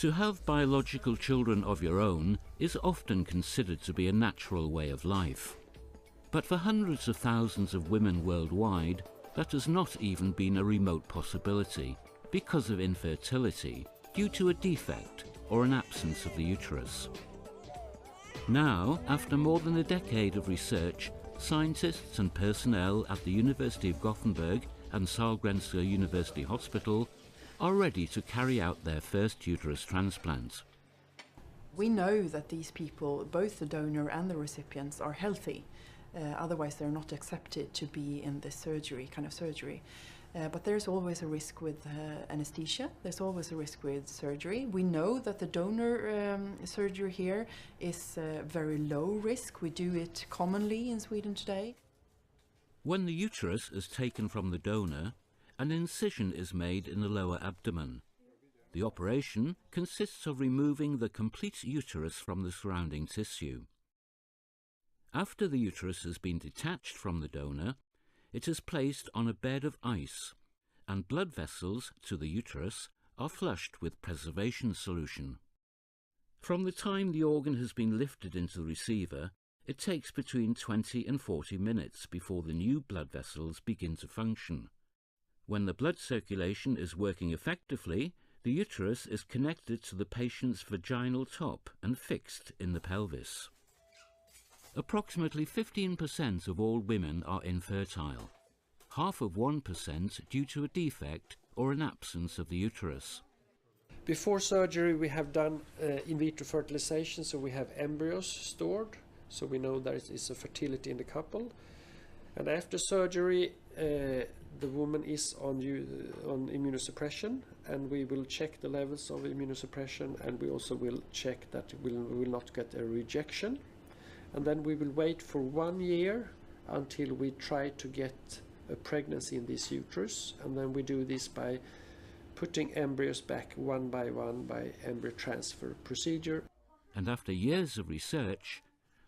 To have biological children of your own is often considered to be a natural way of life. But for hundreds of thousands of women worldwide, that has not even been a remote possibility because of infertility due to a defect or an absence of the uterus. Now, after more than a decade of research, scientists and personnel at the University of Gothenburg and Sahlgrenska University Hospital are ready to carry out their first uterus transplant. We know that these people, both the donor and the recipients, are healthy. Otherwise they're not accepted to be in this kind of surgery. But there's always a risk with anesthesia, there's always a risk with surgery. We know that the donor surgery here is very low risk. We do it commonly in Sweden today. When the uterus is taken from the donor, an incision is made in the lower abdomen. The operation consists of removing the complete uterus from the surrounding tissue. After the uterus has been detached from the donor, it is placed on a bed of ice, and blood vessels to the uterus are flushed with preservation solution. From the time the organ has been lifted into the receiver, it takes between 20 and 40 minutes before the new blood vessels begin to function. When the blood circulation is working effectively, the uterus is connected to the patient's vaginal top and fixed in the pelvis. Approximately 15% of all women are infertile, half of 1% due to a defect or an absence of the uterus. Before surgery we have done in vitro fertilization, so we have embryos stored, so we know there is a fertility in the couple. And after surgery the woman is on immunosuppression, and we will check the levels of immunosuppression, and we also will check that we will not get a rejection. And then we will wait for 1 year until we try to get a pregnancy in this uterus, and then we do this by putting embryos back one by one by embryo transfer procedure. And after years of research,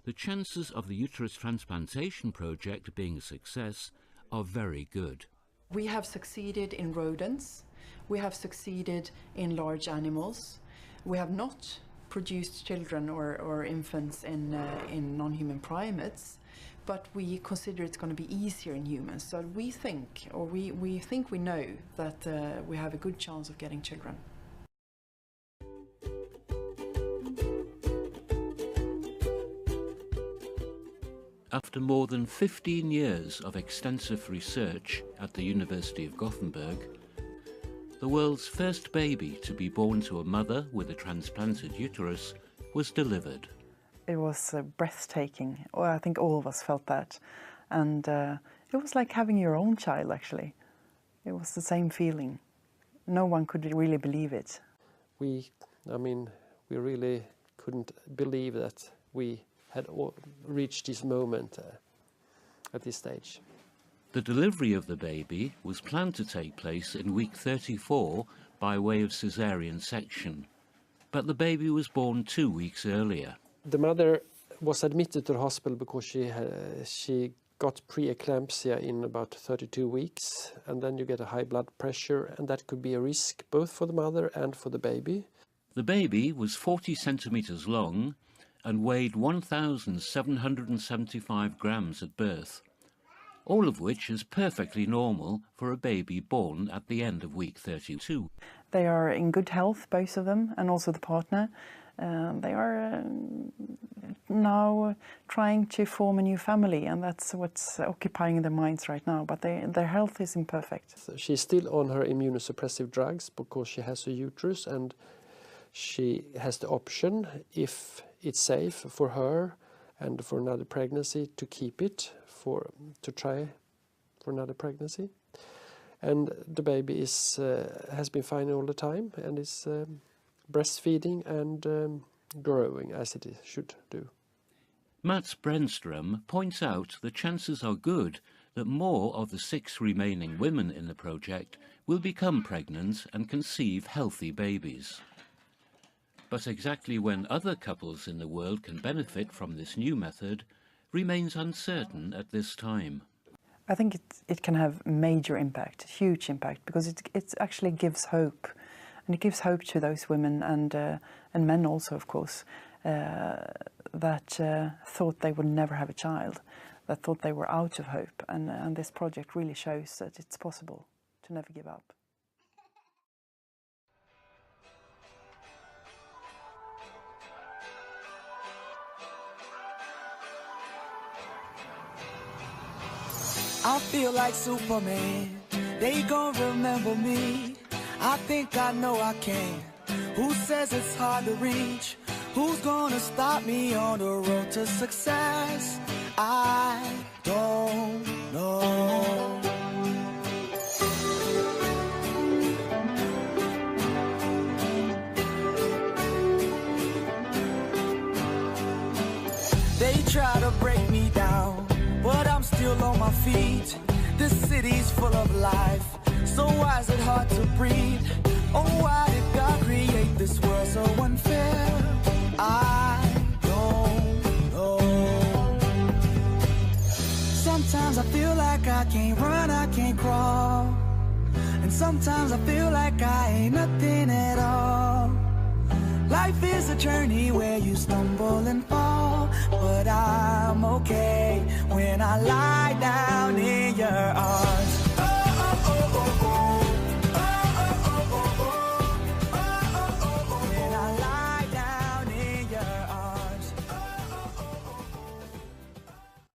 the chances of the uterus transplantation project being a success are very good. We have succeeded in rodents, we have succeeded in large animals, we have not produced children or infants in non-human primates, but we consider it's going to be easier in humans. So we think we know that we have a good chance of getting children. After more than 15 years of extensive research at the University of Gothenburg, the world's first baby to be born to a mother with a transplanted uterus was delivered. It was breathtaking. I think all of us felt that. And it was like having your own child, actually. It was the same feeling. No one could really believe it. We really couldn't believe that we had reached this moment at this stage. The delivery of the baby was planned to take place in week 34 by way of caesarean section, but the baby was born 2 weeks earlier. The mother was admitted to the hospital because she got pre-eclampsia in about 32 weeks, and then you get a high blood pressure, and that could be a risk both for the mother and for the baby. The baby was 40 centimeters long and weighed 1,775 grams at birth, all of which is perfectly normal for a baby born at the end of week 32. They are in good health, both of them, and also the partner. They are now trying to form a new family, and that's what's occupying their minds right now, but their health is imperfect. So she's still on her immunosuppressive drugs because she has a uterus, and she has the option, if it's safe for her and for another pregnancy, to keep it, to try for another pregnancy. And the baby has been fine all the time and is breastfeeding and growing as it should do. Mats Brännström points out the chances are good that more of the 6 remaining women in the project will become pregnant and conceive healthy babies. But exactly when other couples in the world can benefit from this new method remains uncertain at this time. I think it can have major impact, huge impact, because it actually gives hope. And it gives hope to those women and men also, of course, that thought they would never have a child, that thought they were out of hope. And this project really shows that it's possible to never give up. I feel like Superman, they gon' remember me. I think I know I can. Who says it's hard to reach? Who's gonna stop me on the road to success? I don't know. They try to break me down, but I'm still on my feet. This city's full of life, so why is it hard to breathe? Oh, why did God create this world so unfair? I don't know. Sometimes I feel like I can't run, I can't crawl. And sometimes I feel like I ain't nothing at all. Life is a journey where you stumble and fall, but I'm okay when I lie down in your arms.